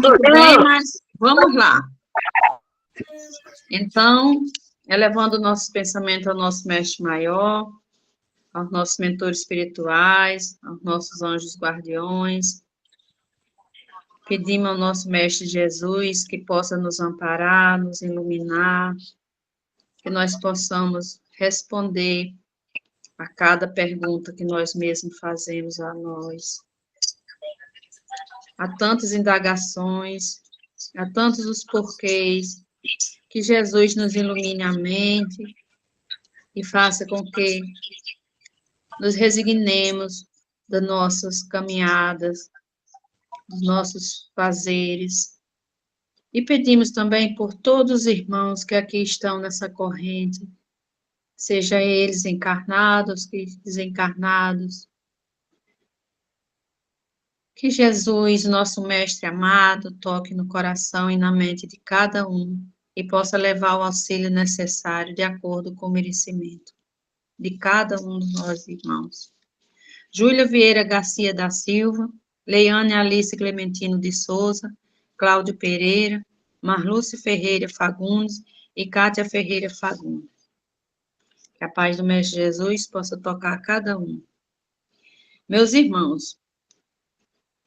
Muito bem, mas vamos lá. Então, elevando o nosso pensamento ao nosso mestre maior, aos nossos mentores espirituais, aos nossos anjos guardiões, pedimos ao nosso mestre Jesus que possa nos amparar, nos iluminar, que nós possamos responder a cada pergunta que nós mesmos fazemos a nós. Há tantas indagações, há tantos os porquês, que Jesus nos ilumine a mente e faça com que nos resignemos das nossas caminhadas, dos nossos fazeres. E pedimos também por todos os irmãos que aqui estão nessa corrente, seja eles encarnados, que desencarnados, que Jesus, nosso Mestre amado, toque no coração e na mente de cada um e possa levar o auxílio necessário de acordo com o merecimento de cada um de nós, irmãos. Júlia Vieira Garcia da Silva, Leiane Alice Clementino de Souza, Cláudio Pereira, Marluce Ferreira Fagundes e Cátia Ferreira Fagundes. Que a paz do Mestre Jesus possa tocar a cada um. Meus irmãos,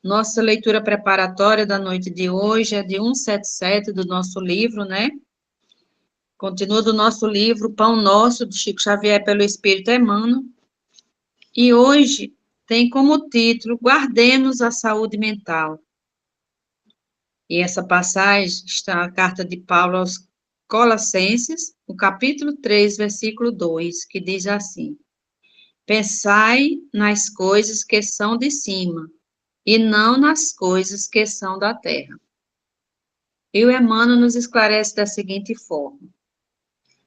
nossa leitura preparatória da noite de hoje é de 177 do nosso livro, né? Continua do nosso livro Pão Nosso, do Chico Xavier, pelo Espírito Emmanuel. E hoje tem como título Guardemos a Saúde Mental. E essa passagem está na carta de Paulo aos Colossenses, no capítulo 3, versículo 2, que diz assim: Pensai nas coisas que são de cima, e não nas coisas que são da terra. E o Emmanuel nos esclarece da seguinte forma: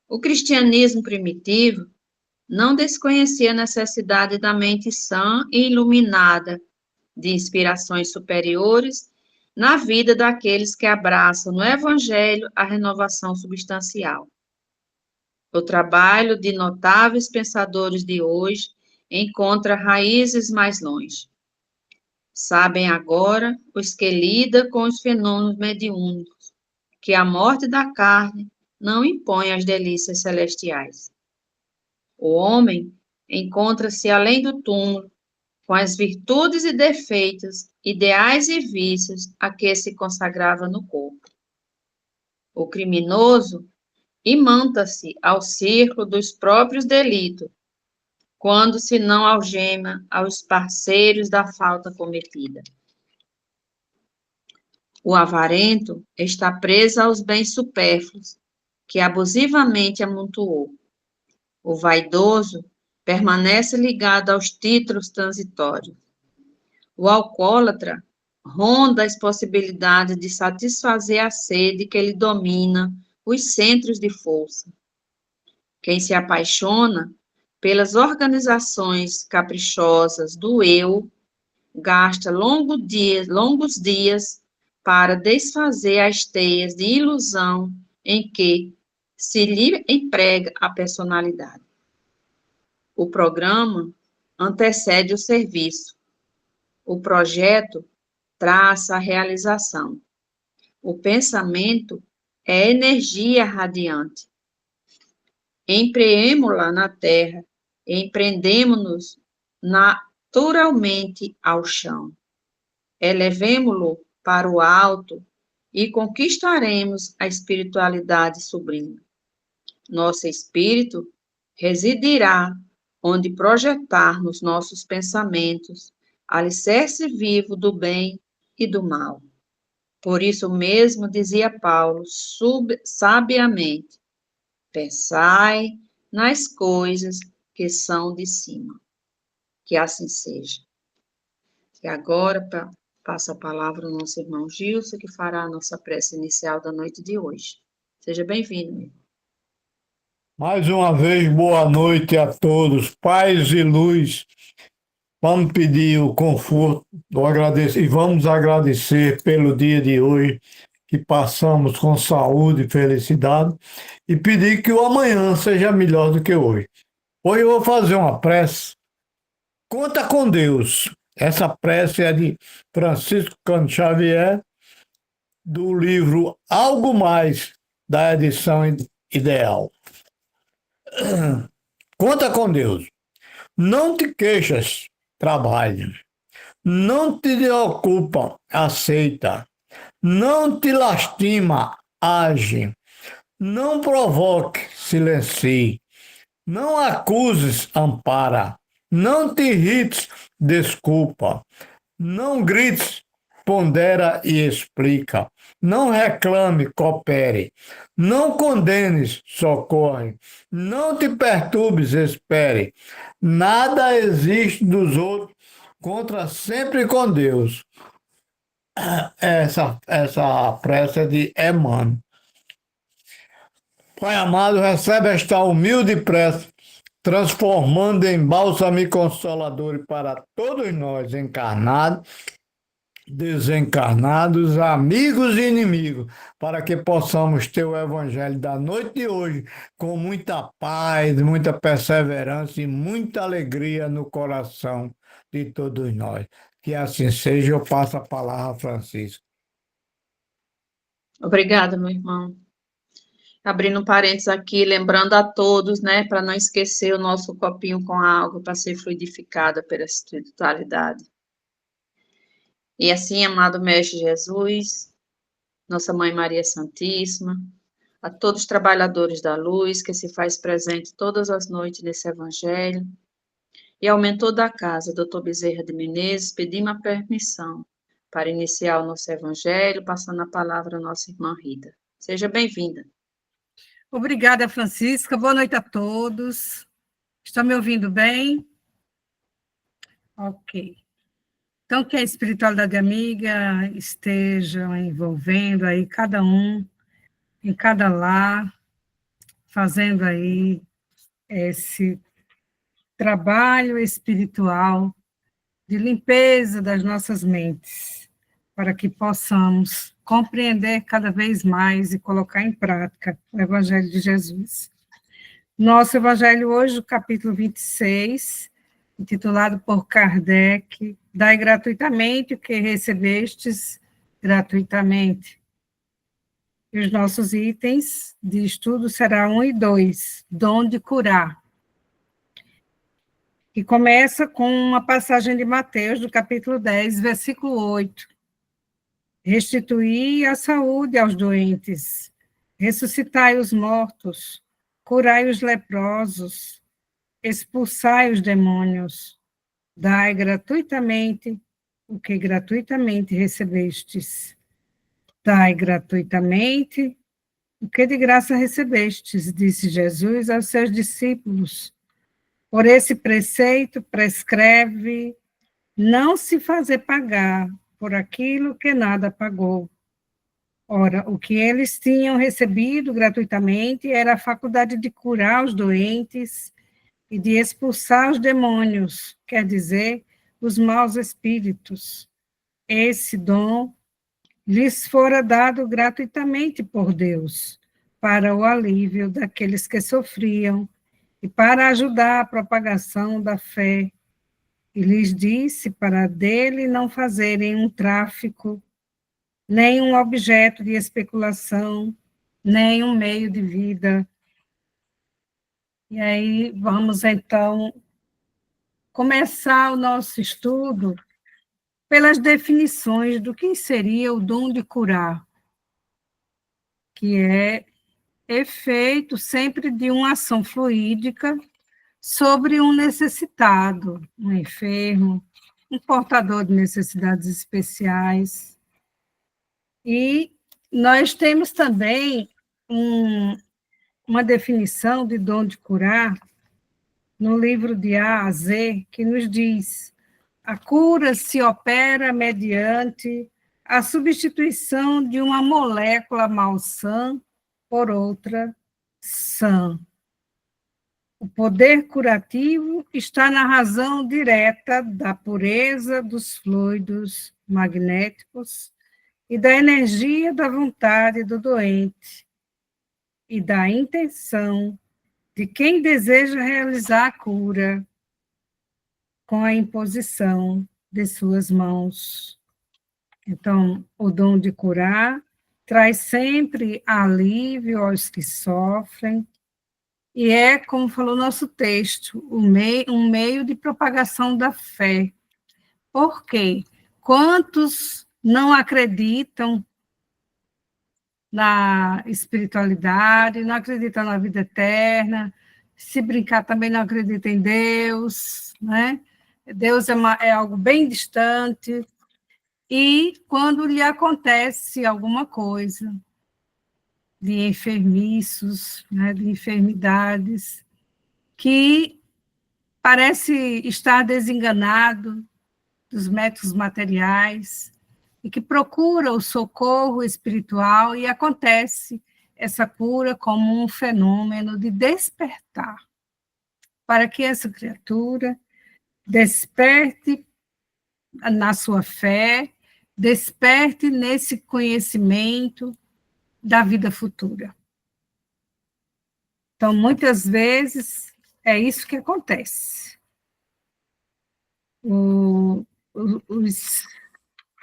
o cristianismo primitivo não desconhecia a necessidade da mente sã e iluminada de inspirações superiores na vida daqueles que abraçam no Evangelho a renovação substancial. O trabalho de notáveis pensadores de hoje encontra raízes mais longe. Sabem agora os que lidam com os fenômenos mediúnicos, que a morte da carne não impõe as delícias celestiais. O homem encontra-se além do túmulo, com as virtudes e defeitos, ideais e vícios a que se consagrava no corpo. O criminoso imanta-se ao círculo dos próprios delitos, quando se não algema aos parceiros da falta cometida. O avarento está preso aos bens supérfluos, que abusivamente amontoou. O vaidoso permanece ligado aos títulos transitórios. O alcoólatra ronda as possibilidades de satisfazer a sede que lhe domina os centros de força. Quem se apaixona pelas organizações caprichosas do eu, gasta longos dias para desfazer as teias de ilusão em que se lhe emprega a personalidade. O programa antecede o serviço. O projeto traça a realização. O pensamento é energia radiante. Empreemo-la na terra, empreendemo-nos naturalmente ao chão. Elevemo-lo para o alto e conquistaremos a espiritualidade sublime. Nosso espírito residirá onde projetarmos nossos pensamentos, alicerce vivo do bem e do mal. Por isso mesmo dizia Paulo, sabiamente, pensai nas coisas que são de cima. Que assim seja. E agora passo a palavra ao nosso irmão Gilson, que fará a nossa prece inicial da noite de hoje. Seja bem-vindo, meu irmão. Mais uma vez, boa noite a todos, paz e luz. Vamos pedir o conforto, e vamos agradecer pelo dia de hoje, que passamos com saúde e felicidade, e pedir que o amanhã seja melhor do que hoje. Hoje eu vou fazer uma prece. Conta com Deus. Essa prece é de Francisco Cândido Xavier, do livro Algo Mais, da edição Ideal. Conta com Deus. Não te queixas, trabalhe. Não te ocupa, aceita. Não te lastima, age. Não provoque, silencie. Não acuses, ampara. Não te irrites, desculpa. Não grites, pondera e explica. Não reclame, coopere. Não condenes, socorre. Não te perturbes, espere. Nada existe dos outros contra sempre com Deus. Essa prece é de Emmanuel. Pai amado, recebe esta humilde prece, transformando em bálsamo e consolador para todos nós, encarnados, desencarnados, amigos e inimigos, para que possamos ter o Evangelho da noite de hoje com muita paz, muita perseverança e muita alegria no coração de todos nós. Que assim seja, eu passo a palavra a Francisco. Obrigada, meu irmão. Abrindo um parênteses aqui, lembrando a todos, né, para não esquecer o nosso copinho com água para ser fluidificada pela espiritualidade. E assim, amado Mestre Jesus, Nossa Mãe Maria Santíssima, a todos os trabalhadores da luz que se faz presente todas as noites nesse Evangelho, e ao mentor da casa, Dr. Bezerra de Menezes, pedimos a permissão para iniciar o nosso Evangelho, passando a palavra à nossa irmã Rita. Seja bem-vinda. Obrigada, Francisca. Boa noite a todos. Estão me ouvindo bem? Ok. Então, que a espiritualidade amiga esteja envolvendo aí cada um, em cada lar, fazendo aí esse trabalho espiritual de limpeza das nossas mentes, para que possamos compreender cada vez mais e colocar em prática o Evangelho de Jesus. Nosso Evangelho hoje, o capítulo 26, intitulado por Kardec, dai gratuitamente o que recebestes gratuitamente. E os nossos itens de estudo serão 1 e 2, dom de curar. E começa com uma passagem de Mateus, do capítulo 10, versículo 8. Restituí a saúde aos doentes, ressuscitai os mortos, curai os leprosos, expulsai os demônios, dai gratuitamente o que gratuitamente recebestes. Dai gratuitamente o que de graça recebestes, disse Jesus aos seus discípulos. Por esse preceito prescreve não se fazer pagar por aquilo que nada pagou. Ora, o que eles tinham recebido gratuitamente era a faculdade de curar os doentes e de expulsar os demônios, quer dizer, os maus espíritos. Esse dom lhes fora dado gratuitamente por Deus, para o alívio daqueles que sofriam e para ajudar a propagação da fé. E lhes disse para dele não fazerem um tráfico, nem um objeto de especulação, nem um meio de vida. E aí vamos, então, começar o nosso estudo pelas definições do que seria o dom de curar, que é efeito sempre de uma ação fluídica sobre um necessitado, um enfermo, um portador de necessidades especiais. E nós temos também uma definição de dom de curar no livro de A a Z, que nos diz: a cura se opera mediante a substituição de uma molécula malsã por outra sã. O poder curativo está na razão direta da pureza dos fluidos magnéticos e da energia da vontade do doente e da intenção de quem deseja realizar a cura com a imposição de suas mãos. Então, o dom de curar traz sempre alívio aos que sofrem, e é, como falou nosso texto, um meio de propagação da fé. Por quê? Quantos não acreditam na espiritualidade, não acreditam na vida eterna, se brincar também não acreditam em Deus, né? Deus é algo bem distante, e quando lhe acontece alguma coisa, de enfermiços, né, de enfermidades, que parece estar desenganado dos métodos materiais, e que procura o socorro espiritual, e acontece essa cura como um fenômeno de despertar, para que essa criatura desperte na sua fé, desperte nesse conhecimento da vida futura. Então, muitas vezes, é isso que acontece.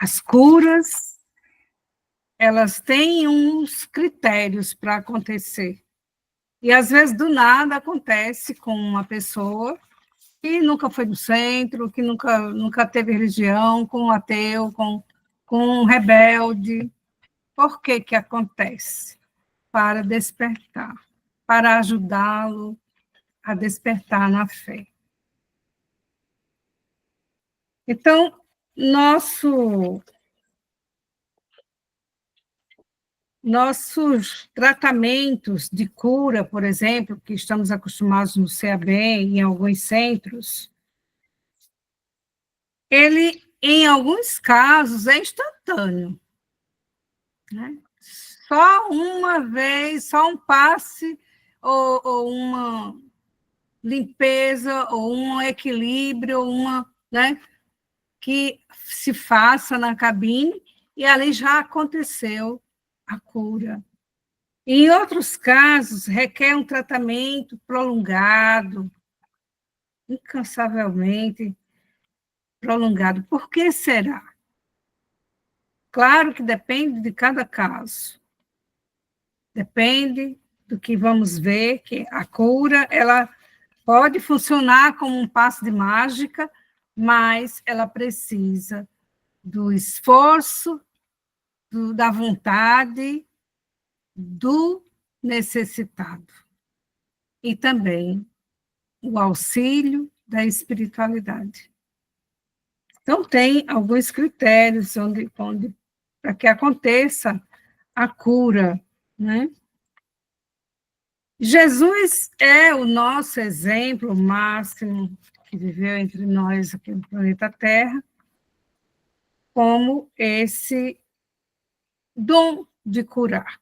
As curas, elas têm uns critérios para acontecer. E, às vezes, do nada, acontece com uma pessoa que nunca foi do centro, que nunca teve religião, com um ateu, com um rebelde. Por que que acontece? Para despertar, para ajudá-lo a despertar na fé. Então, nossos tratamentos de cura, por exemplo, que estamos acostumados no CAB, em alguns centros, ele, em alguns casos, é instantâneo, né? Só uma vez, só um passe, ou uma limpeza, ou um equilíbrio, né, que se faça na cabine, e ali já aconteceu a cura. Em outros casos, requer um tratamento prolongado, incansavelmente prolongado. Por que será? Claro que depende de cada caso. Depende do que vamos ver, que a cura, ela pode funcionar como um passe de mágica, mas ela precisa do esforço, da vontade, do necessitado. E também o auxílio da espiritualidade. Então, tem alguns critérios para que aconteça a cura, né? Jesus é o nosso exemplo máximo que viveu entre nós aqui no planeta Terra, como esse dom de curar,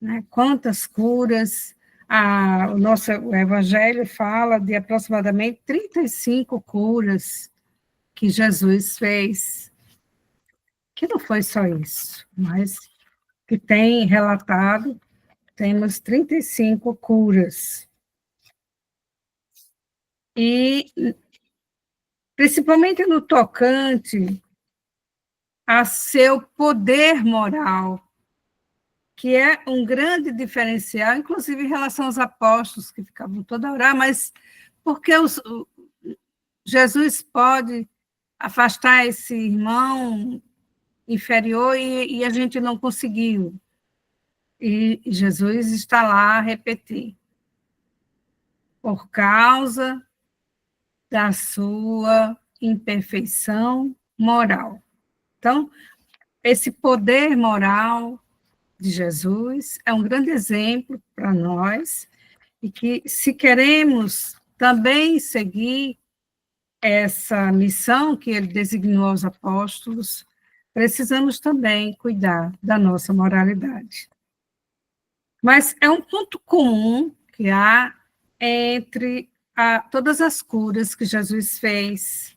né? Quantas curas! O Evangelho fala de aproximadamente 35 curas que Jesus fez, que não foi só isso, mas que tem relatado, temos 35 curas. E, principalmente no tocante a seu poder moral, que é um grande diferencial, inclusive em relação aos apóstolos, que ficavam toda hora, mas porque Jesus pode afastar esse irmão inferior e a gente não conseguiu. E Jesus está lá a repetir. Por causa da sua imperfeição moral. Então, esse poder moral de Jesus é um grande exemplo para nós, e que, se queremos também seguir essa missão que ele designou aos apóstolos, precisamos também cuidar da nossa moralidade. Mas é um ponto comum que há entre todas as curas que Jesus fez.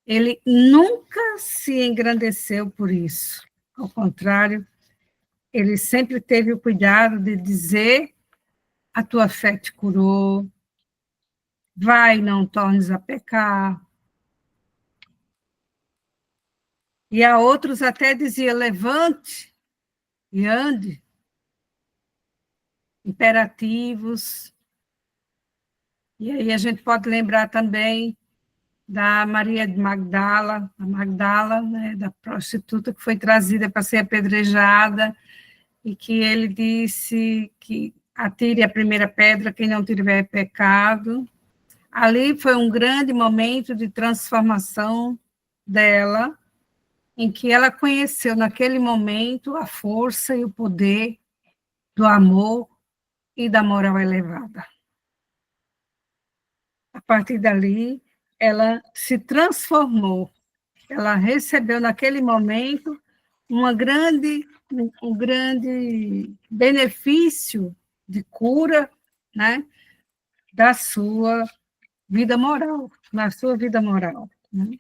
Ele nunca se engrandeceu por isso. Ao contrário, ele sempre teve o cuidado de dizer: a tua fé te curou, vai, não tornes a pecar. E a outros até dizia: levante, e ande, imperativos. E aí a gente pode lembrar também da Maria de Magdala, a Magdala, né, da prostituta que foi trazida para ser apedrejada, e que ele disse que atire a primeira pedra quem não tiver pecado. Ali foi um grande momento de transformação dela, em que ela conheceu naquele momento a força e o poder do amor e da moral elevada. A partir dali, ela se transformou, ela recebeu naquele momento um grande benefício de cura, né, da sua vida moral, na sua vida moral. Né?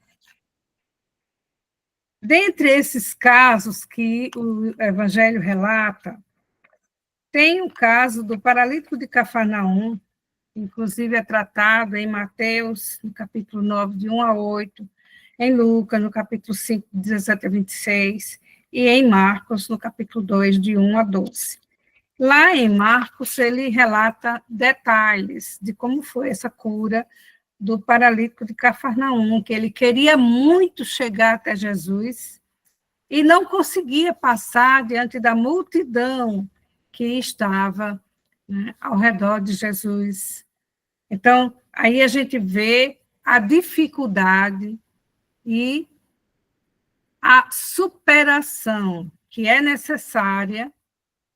Dentre esses casos que o Evangelho relata, tem o caso do paralítico de Cafarnaum, inclusive é tratado em Mateus, no capítulo 9, de 1 a 8, em Lucas, no capítulo 5, 17 a 26, e em Marcos, no capítulo 2, de 1 a 12. Lá em Marcos, ele relata detalhes de como foi essa cura do paralítico de Cafarnaum, que ele queria muito chegar até Jesus e não conseguia passar diante da multidão que estava, né, ao redor de Jesus. Então, aí a gente vê a dificuldade e a superação que é necessária.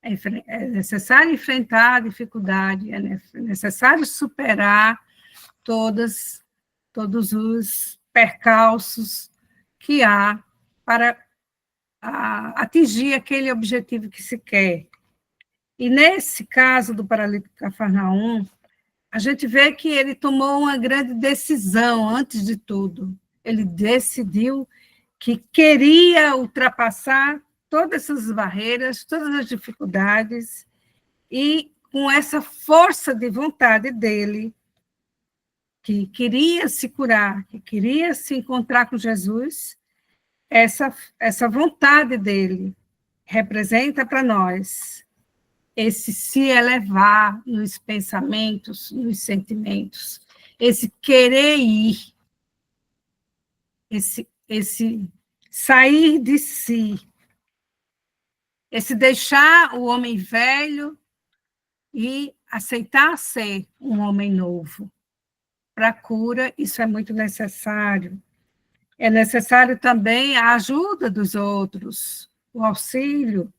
É necessário enfrentar a dificuldade, é necessário superar todos os percalços que há para atingir aquele objetivo que se quer. E nesse caso do paralítico de Cafarnaum, a gente vê que ele tomou uma grande decisão antes de tudo. Ele decidiu que queria ultrapassar todas essas barreiras, todas as dificuldades, e com essa força de vontade dele, que queria se curar, que queria se encontrar com Jesus, essa vontade dele representa para nós esse se elevar nos pensamentos, nos sentimentos, esse querer ir, esse sair de si, esse deixar o homem velho e aceitar ser um homem novo. Para a cura, isso é muito necessário. É necessário também a ajuda dos outros, o auxílio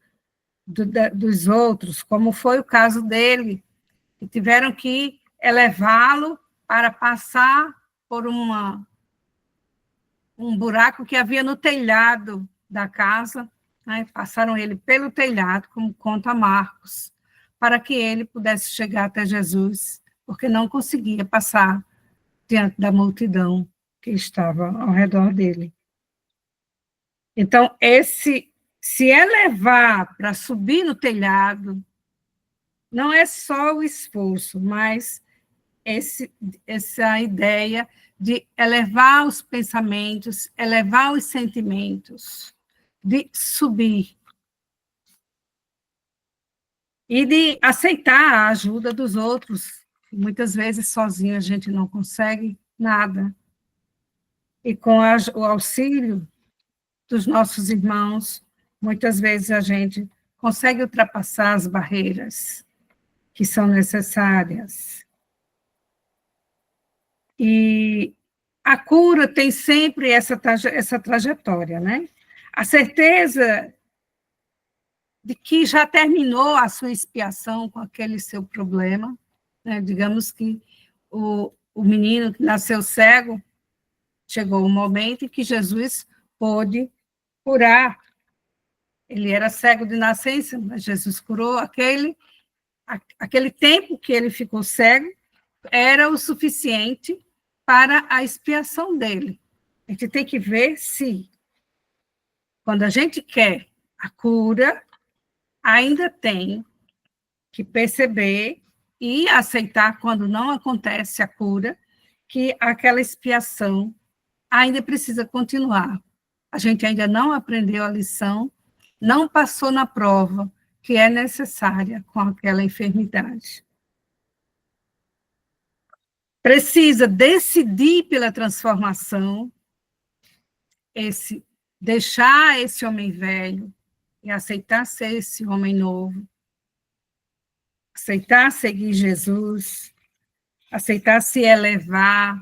dos outros, como foi o caso dele, que tiveram que elevá-lo para passar por um buraco que havia no telhado da casa, né? Passaram ele pelo telhado, como conta Marcos, para que ele pudesse chegar até Jesus, porque não conseguia passar diante da multidão que estava ao redor dele. Então, se elevar para subir no telhado, não é só o esforço, mas essa ideia de elevar os pensamentos, elevar os sentimentos, de subir. E de aceitar a ajuda dos outros. Muitas vezes, sozinho, a gente não consegue nada. E com o auxílio dos nossos irmãos, muitas vezes a gente consegue ultrapassar as barreiras que são necessárias. E a cura tem sempre essa trajetória, né? A certeza de que já terminou a sua expiação com aquele seu problema, né? Digamos que o menino que nasceu cego, chegou o momento em que Jesus pôde curar. Ele era cego de nascença, mas Jesus curou aquele tempo que ele ficou cego, era o suficiente para a expiação dele. A gente tem que ver se, quando a gente quer a cura, ainda tem que perceber e aceitar, quando não acontece a cura, que aquela expiação ainda precisa continuar. A gente ainda não aprendeu a lição não passou na prova que é necessária com aquela enfermidade. Precisa decidir pela transformação, deixar esse homem velho e aceitar ser esse homem novo, aceitar seguir Jesus, aceitar se elevar,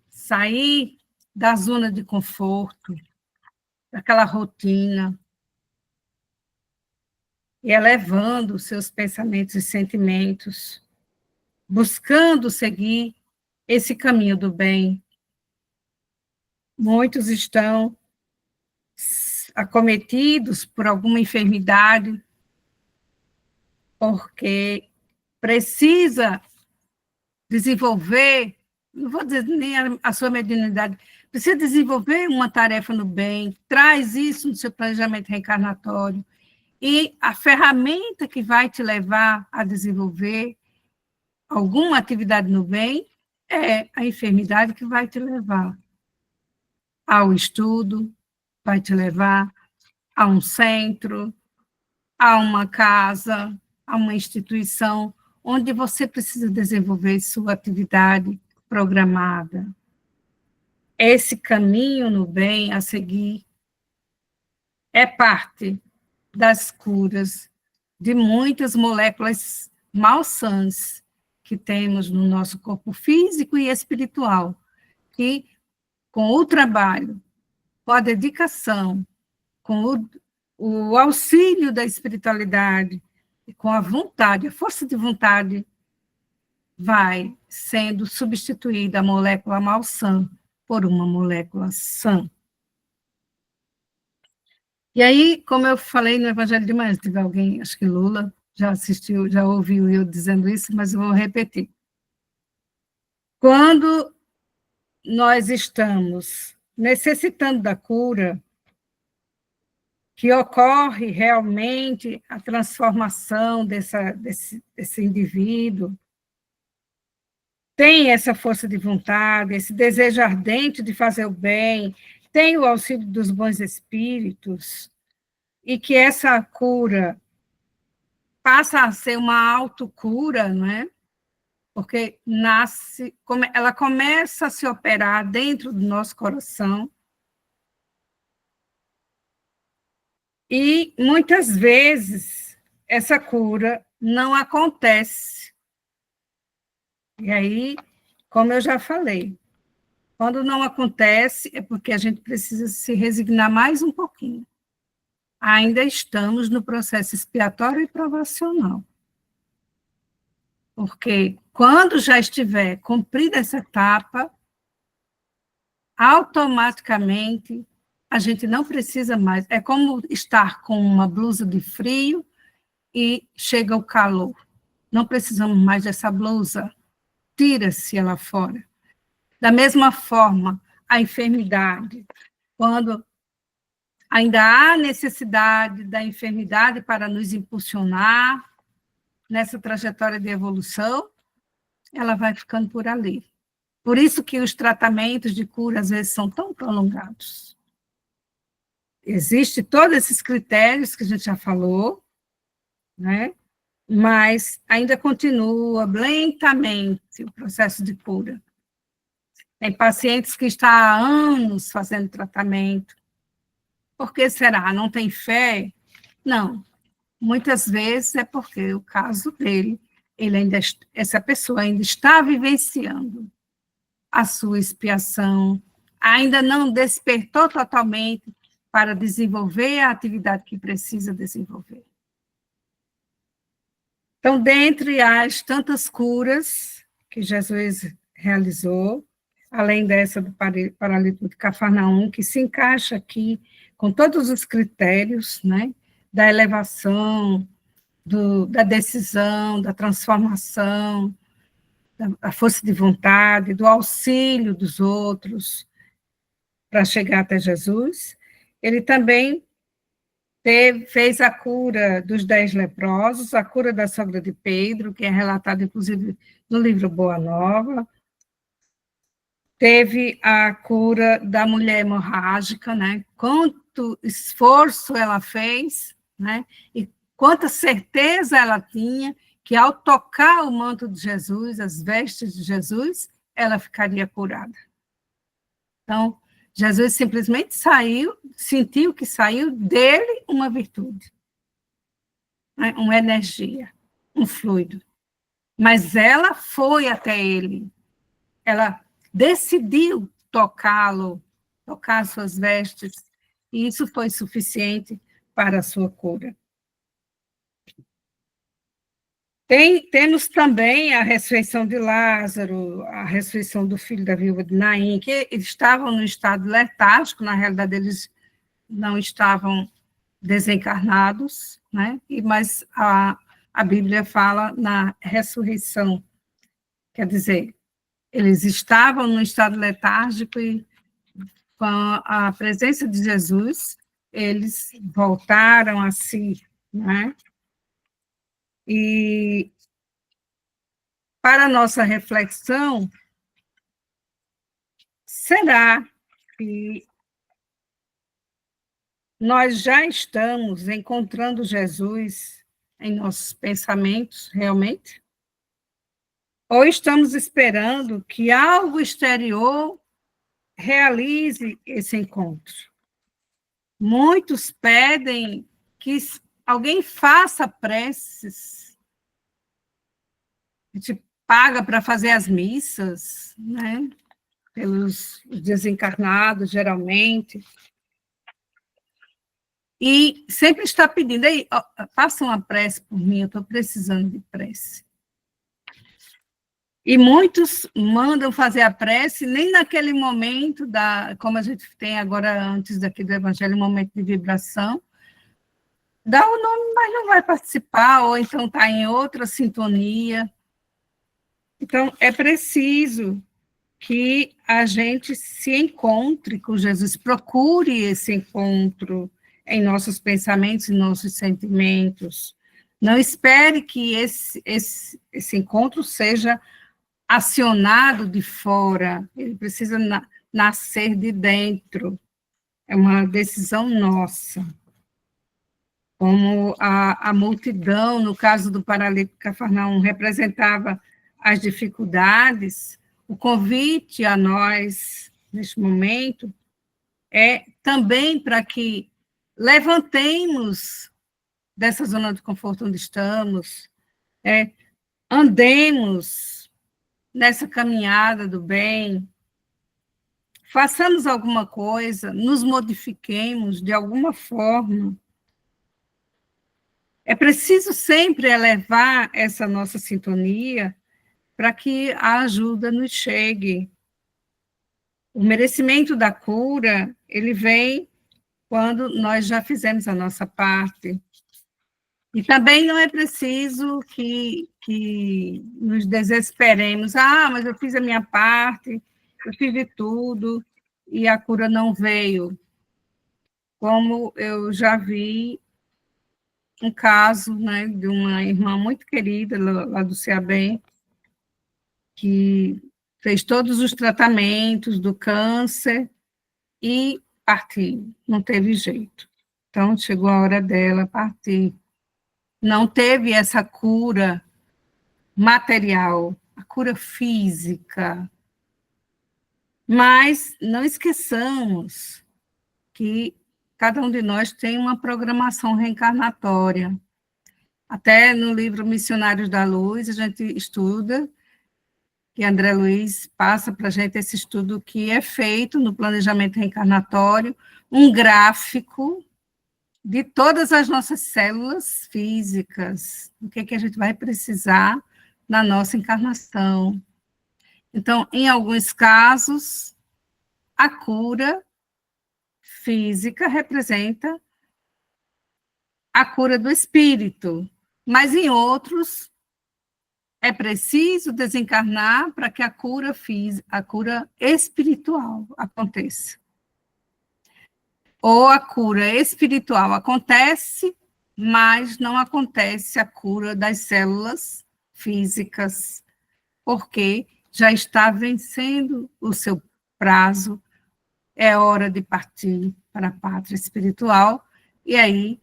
sair da zona de conforto, daquela rotina, e elevando os seus pensamentos e sentimentos, buscando seguir esse caminho do bem. Muitos estão acometidos por alguma enfermidade, porque precisa desenvolver, não vou dizer nem a sua mediunidade, precisa desenvolver uma tarefa no bem, traz isso no seu planejamento reencarnatório, e a ferramenta que vai te levar a desenvolver alguma atividade no bem é a enfermidade que vai te levar ao estudo, vai te levar a um centro, a uma casa, a uma instituição, onde você precisa desenvolver sua atividade programada. Esse caminho no bem a seguir é parte das curas de muitas moléculas malsãs que temos no nosso corpo físico e espiritual, que com o trabalho, com a dedicação, com o auxílio da espiritualidade, e com a vontade, a força de vontade, vai sendo substituída a molécula malsã por uma molécula sã. E aí, como eu falei no Evangelho de Manhã, teve alguém, acho que Lula, já assistiu, já ouviu eu dizendo isso, mas eu vou repetir. Quando nós estamos necessitando da cura, que ocorre realmente a transformação desse indivíduo, tem essa força de vontade, esse desejo ardente de fazer o bem, tem o auxílio dos bons espíritos, e que essa cura passa a ser uma autocura, não é? Porque ela começa a se operar dentro do nosso coração, e muitas vezes essa cura não acontece. E aí, como eu já falei, quando não acontece é porque a gente precisa se resignar mais um pouquinho. Ainda estamos no processo expiatório e provacional. Porque quando já estiver cumprida essa etapa, automaticamente a gente não precisa mais. É como estar com uma blusa de frio e chega o calor. Não precisamos mais dessa blusa. Tira-se ela fora. Da mesma forma, a enfermidade, quando ainda há necessidade da enfermidade para nos impulsionar nessa trajetória de evolução, ela vai ficando por ali. Por isso que os tratamentos de cura, às vezes, são tão prolongados. Existem todos esses critérios que a gente já falou, né? Mas ainda continua lentamente o processo de cura. Tem pacientes que estão há anos fazendo tratamento. Por que será? Não tem fé? Não. Muitas vezes é porque o caso dele, essa pessoa ainda está vivenciando a sua expiação, ainda não despertou totalmente para desenvolver a atividade que precisa desenvolver. Então, dentre as tantas curas que Jesus realizou, além dessa do paralítico de Cafarnaum, que se encaixa aqui com todos os critérios, né, da elevação, da decisão, da transformação, da força de vontade, do auxílio dos outros para chegar até Jesus, ele também fez a cura dos 10 leprosos, a cura da sogra de Pedro, que é relatada, inclusive, no livro Boa Nova, Teve a cura da mulher hemorrágica, né? Quanto esforço ela fez, né? E quanta certeza ela tinha que, ao tocar o manto de Jesus, as vestes de Jesus, ela ficaria curada. Então, Jesus simplesmente saiu, sentiu que saiu dele uma virtude, né? Uma energia, um fluido. Mas ela foi até ele, ela decidiu tocá-lo, tocar suas vestes, e isso foi suficiente para a sua cura. Temos também a ressurreição de Lázaro, a ressurreição do filho da viúva de Naim, que eles estavam no estado letárgico, na realidade eles não estavam desencarnados, né? Mas a Bíblia fala na ressurreição, quer dizer, eles estavam no estado letárgico e, com a presença de Jesus, eles voltaram a si, né? E, para nossa reflexão, será que nós já estamos encontrando Jesus em nossos pensamentos, realmente? Ou estamos esperando que algo exterior realize esse encontro? Muitos pedem que alguém faça preces. A gente paga para fazer as missas, né? Pelos desencarnados, geralmente. E sempre está pedindo, aí, faça uma prece por mim, eu estou precisando de prece. E muitos mandam fazer a prece, nem naquele momento, como a gente tem agora, antes daqui do Evangelho, um momento de vibração, dá o nome, mas não vai participar, ou então está em outra sintonia. Então, é preciso que a gente se encontre com Jesus, procure esse encontro em nossos pensamentos e nossos sentimentos. Não espere que esse encontro seja acionado de fora, ele precisa nascer de dentro. É uma decisão nossa. Como a multidão, no caso do paralítico Cafarnaum, representava as dificuldades, o convite a nós, neste momento, é também para que levantemos dessa zona de conforto onde estamos, andemos nessa caminhada do bem, façamos alguma coisa, nos modifiquemos de alguma forma. É preciso sempre elevar essa nossa sintonia para que a ajuda nos chegue. O merecimento da cura, ele vem quando nós já fizemos a nossa parte. E também não é preciso que nos desesperemos. Mas eu fiz a minha parte, eu fiz de tudo, e a cura não veio. Como eu já vi um caso, né, de uma irmã muito querida, lá do CEABEM, que fez todos os tratamentos do câncer e partiu, não teve jeito. Então, chegou a hora dela partir. Não teve essa cura material, a cura física. Mas não esqueçamos que cada um de nós tem uma programação reencarnatória. Até no livro Missionários da Luz, a gente estuda, que André Luiz passa para a gente esse estudo que é feito no planejamento reencarnatório, um gráfico de todas as nossas células físicas, o que a gente vai precisar na nossa encarnação. Então, em alguns casos, a cura física representa a cura do espírito, mas em outros é preciso desencarnar para que a cura física, a cura espiritual aconteça. Ou a cura espiritual acontece, mas não acontece a cura das células físicas, porque já está vencendo o seu prazo, é hora de partir para a pátria espiritual, e aí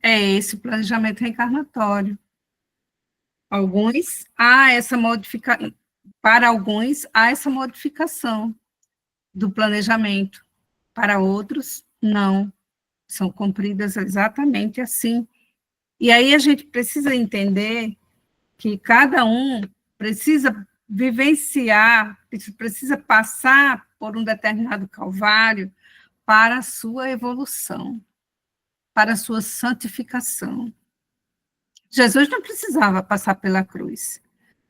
é esse o planejamento reencarnatório. Para alguns, há essa modificação do planejamento, para outros, não, são cumpridas exatamente assim. E aí a gente precisa entender que cada um precisa vivenciar, precisa passar por um determinado calvário para a sua evolução, para a sua santificação. Jesus não precisava passar pela cruz,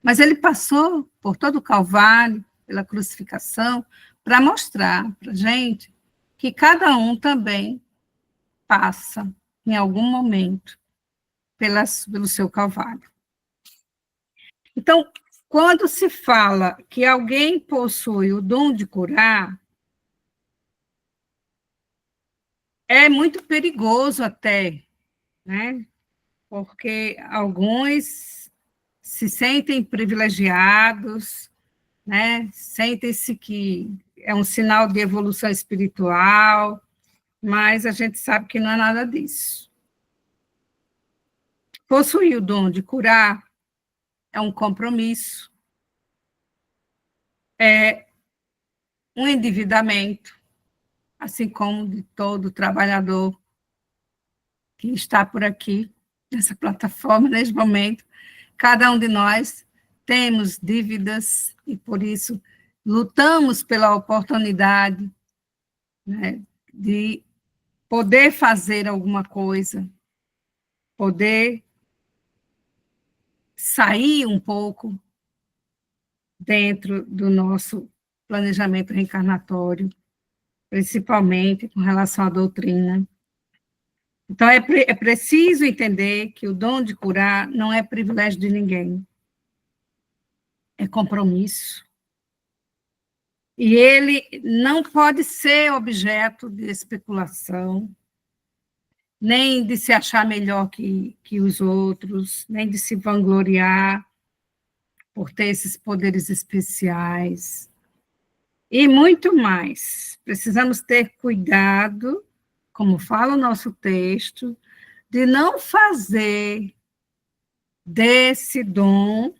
mas ele passou por todo o calvário, pela crucificação, para mostrar para a gente que cada um também passa, em algum momento, pelo seu calvário. Então, quando se fala que alguém possui o dom de curar, é muito perigoso até, né? Porque alguns se sentem privilegiados, né? Sentem-se que é um sinal de evolução espiritual, mas a gente sabe que não é nada disso. Possuir o dom de curar é um compromisso, é um endividamento, assim como de todo trabalhador que está por aqui, nessa plataforma, neste momento. Cada um de nós temos dívidas e, por isso, lutamos pela oportunidade, né, de poder fazer alguma coisa, poder sair um pouco dentro do nosso planejamento reencarnatório, principalmente com relação à doutrina. Então, é preciso entender que o dom de curar não é privilégio de ninguém, é compromisso. E ele não pode ser objeto de especulação, nem de se achar melhor que os outros, nem de se vangloriar por ter esses poderes especiais. E muito mais. Precisamos ter cuidado, como fala o nosso texto, de não fazer desse dom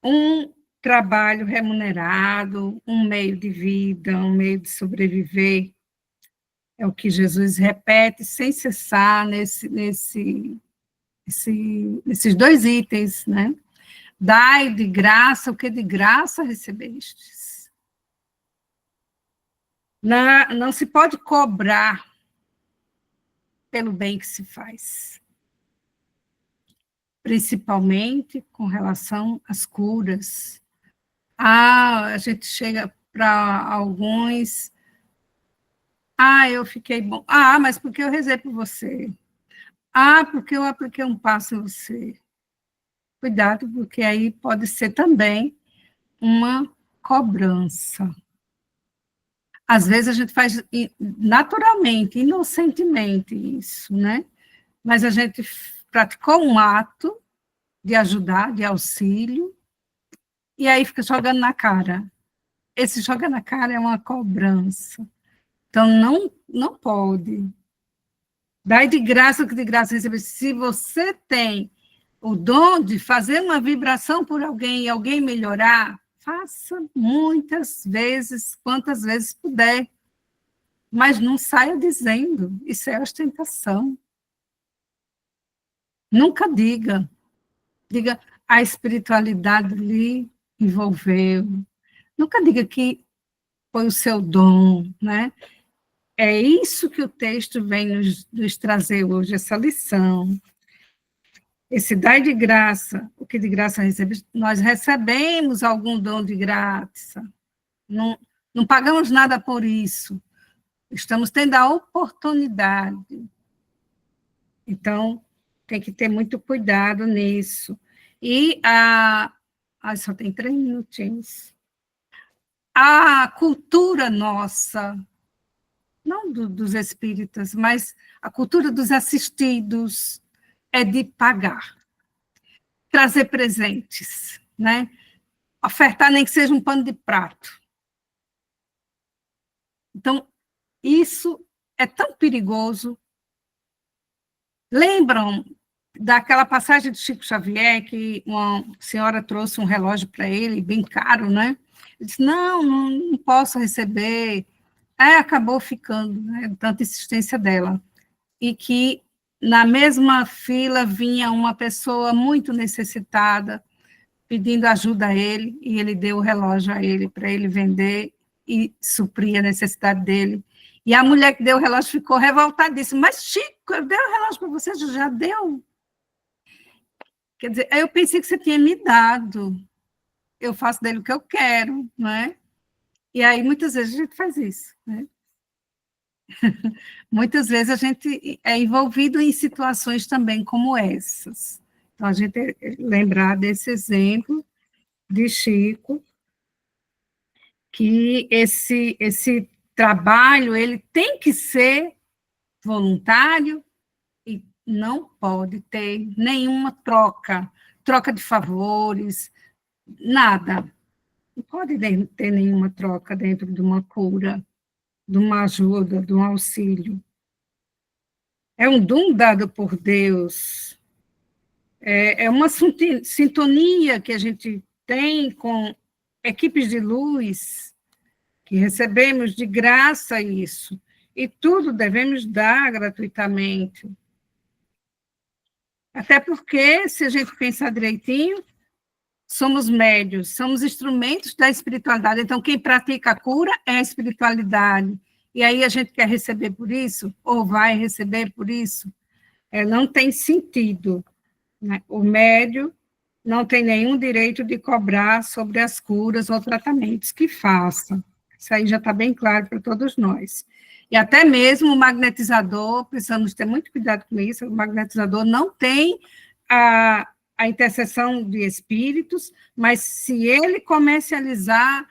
um trabalho remunerado, um meio de vida, um meio de sobreviver. É o que Jesus repete sem cessar nesses dois itens, né? Dai de graça o que de graça recebestes. Não se pode cobrar pelo bem que se faz, principalmente com relação às curas. A gente chega para alguns, eu fiquei bom. Mas porque eu rezei por você. Porque eu apliquei um passo em você. Cuidado, porque aí pode ser também uma cobrança. Às vezes a gente faz naturalmente, inocentemente isso, né? Mas a gente praticou um ato de ajudar, de auxílio, e aí fica jogando na cara. Esse joga na cara é uma cobrança. Então, não pode. Dai de graça o que de graça receber. Se você tem o dom de fazer uma vibração por alguém e alguém melhorar, faça muitas vezes, quantas vezes puder. Mas não saia dizendo, isso é ostentação. Nunca diga. Diga, a espiritualidade lhe envolveu. Nunca diga que foi o seu dom, né? É isso que o texto vem nos trazer hoje, essa lição. Esse dai de graça, o que de graça recebemos, nós recebemos algum dom de graça, não pagamos nada por isso, estamos tendo a oportunidade. Então, tem que ter muito cuidado nisso. E só tem 3 minutinhos. A cultura nossa, não dos espíritas, mas a cultura dos assistidos, é de pagar, trazer presentes, né? ofertar nem que seja um pano de prato. Então, isso é tão perigoso. Lembram daquela passagem de Chico Xavier, que uma senhora trouxe um relógio para ele, bem caro, né? Ele disse, não posso receber. Aí acabou ficando, né, tanta insistência dela. E que na mesma fila vinha uma pessoa muito necessitada, pedindo ajuda a ele, e ele deu o relógio a ele para ele vender e suprir a necessidade dele. E a mulher que deu o relógio ficou revoltada, disse, mas Chico, eu dei o relógio para você, já deu? Quer dizer, eu pensei que você tinha me dado, eu faço dele o que eu quero, não é? E aí, muitas vezes, a gente faz isso, né? Muitas vezes a gente é envolvido em situações também como essas. Então, a gente lembrar desse exemplo de Chico, que esse trabalho ele tem que ser voluntário e não pode ter nenhuma troca de favores, nada. Não pode ter nenhuma troca dentro de uma cura, de uma ajuda, de um auxílio. É um dom dado por Deus, é uma sintonia que a gente tem com equipes de luz, que recebemos de graça isso, e tudo devemos dar gratuitamente. Até porque, se a gente pensar direitinho, somos médios, somos instrumentos da espiritualidade, então quem pratica a cura é a espiritualidade. E aí a gente quer receber por isso, ou vai receber por isso, não tem sentido, né? O médio não tem nenhum direito de cobrar sobre as curas ou tratamentos que faça. Isso aí já está bem claro para todos nós. E até mesmo o magnetizador, precisamos ter muito cuidado com isso, o magnetizador não tem a intercessão de espíritos, mas se ele comercializar,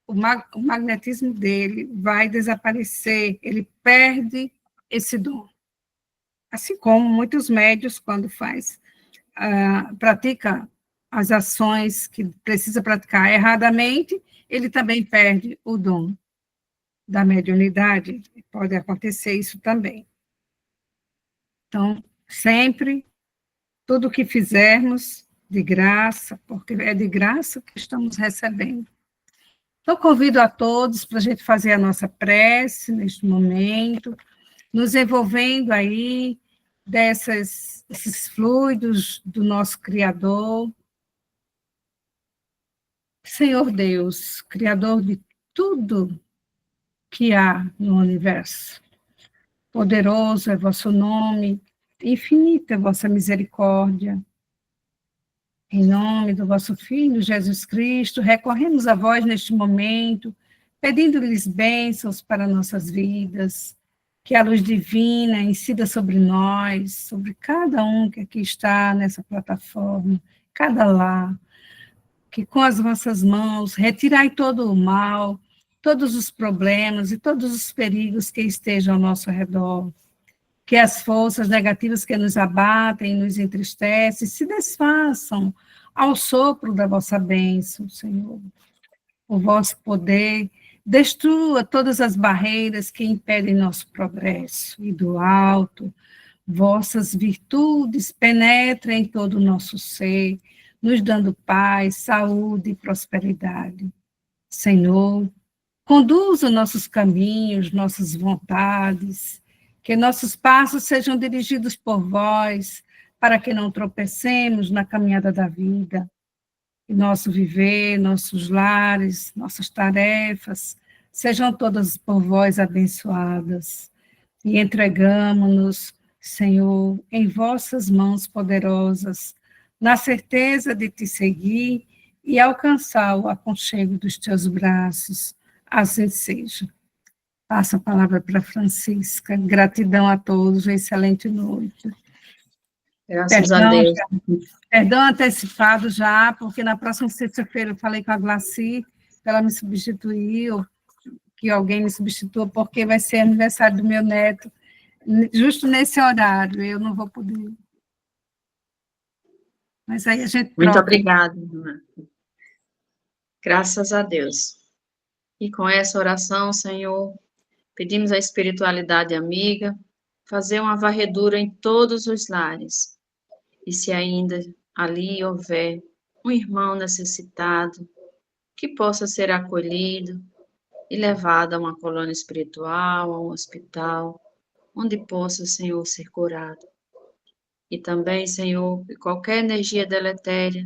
o magnetismo dele vai desaparecer, ele perde esse dom. Assim como muitos médios, quando pratica as ações que precisa praticar erradamente, ele também perde o dom da mediunidade. Pode acontecer isso também. Então, sempre, tudo que fizermos, de graça, porque é de graça que estamos recebendo. Então, convido a todos para a gente fazer a nossa prece neste momento, nos envolvendo aí desses fluidos do nosso Criador. Senhor Deus, Criador de tudo que há no universo, poderoso é vosso nome, infinita é vossa misericórdia. Em nome do vosso Filho, Jesus Cristo, recorremos a vós neste momento, pedindo-lhes bênçãos para nossas vidas, que a luz divina incida sobre nós, sobre cada um que aqui está nessa plataforma, cada lar, que com as vossas mãos retirai todo o mal, todos os problemas e todos os perigos que estejam ao nosso redor, que as forças negativas que nos abatem, nos entristecem, se desfaçam ao sopro da vossa bênção, Senhor. O vosso poder destrua todas as barreiras que impedem nosso progresso, e do alto, vossas virtudes penetrem em todo o nosso ser, nos dando paz, saúde e prosperidade. Senhor, conduza nossos caminhos, nossas vontades, que nossos passos sejam dirigidos por vós, para que não tropecemos na caminhada da vida. E nosso viver, nossos lares, nossas tarefas, sejam todas por vós abençoadas. E entregamo-nos, Senhor, em vossas mãos poderosas, na certeza de te seguir e alcançar o aconchego dos teus braços. Assim seja. Passo a palavra para Francisca. Gratidão a todos, excelente noite. Graças a Deus. Perdão antecipado já, porque na próxima sexta-feira eu falei com a Glaci, para ela me substituir, ou que alguém me substitua, porque vai ser aniversário do meu neto, justo nesse horário, eu não vou poder. Mas aí a gente troca. Muito obrigada. Graças a Deus. E com essa oração, Senhor, pedimos à espiritualidade amiga fazer uma varredura em todos os lares. E se ainda ali houver um irmão necessitado, que possa ser acolhido e levado a uma colônia espiritual, a um hospital, onde possa, Senhor, ser curado. E também, Senhor, que qualquer energia deletéria,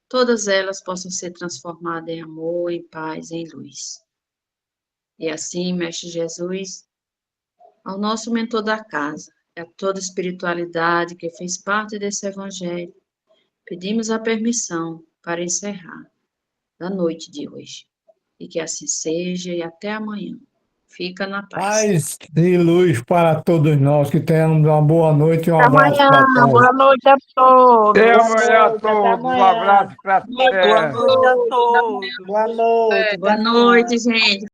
todas elas possam ser transformadas em amor, em paz, em luz. E assim, Mestre Jesus, ao nosso mentor da casa, e a toda espiritualidade que fez parte desse evangelho, pedimos a permissão para encerrar da noite de hoje. E que assim seja e até amanhã. Fica na paz. Paz e luz para todos nós, que tenhamos uma boa noite e um Até abraço amanhã. para todos. Boa noite a todos. Até Boa amanhã a noite, até todos. Um amanhã. abraço para Boa todos. noite a todos. Boa noite. Boa noite, gente.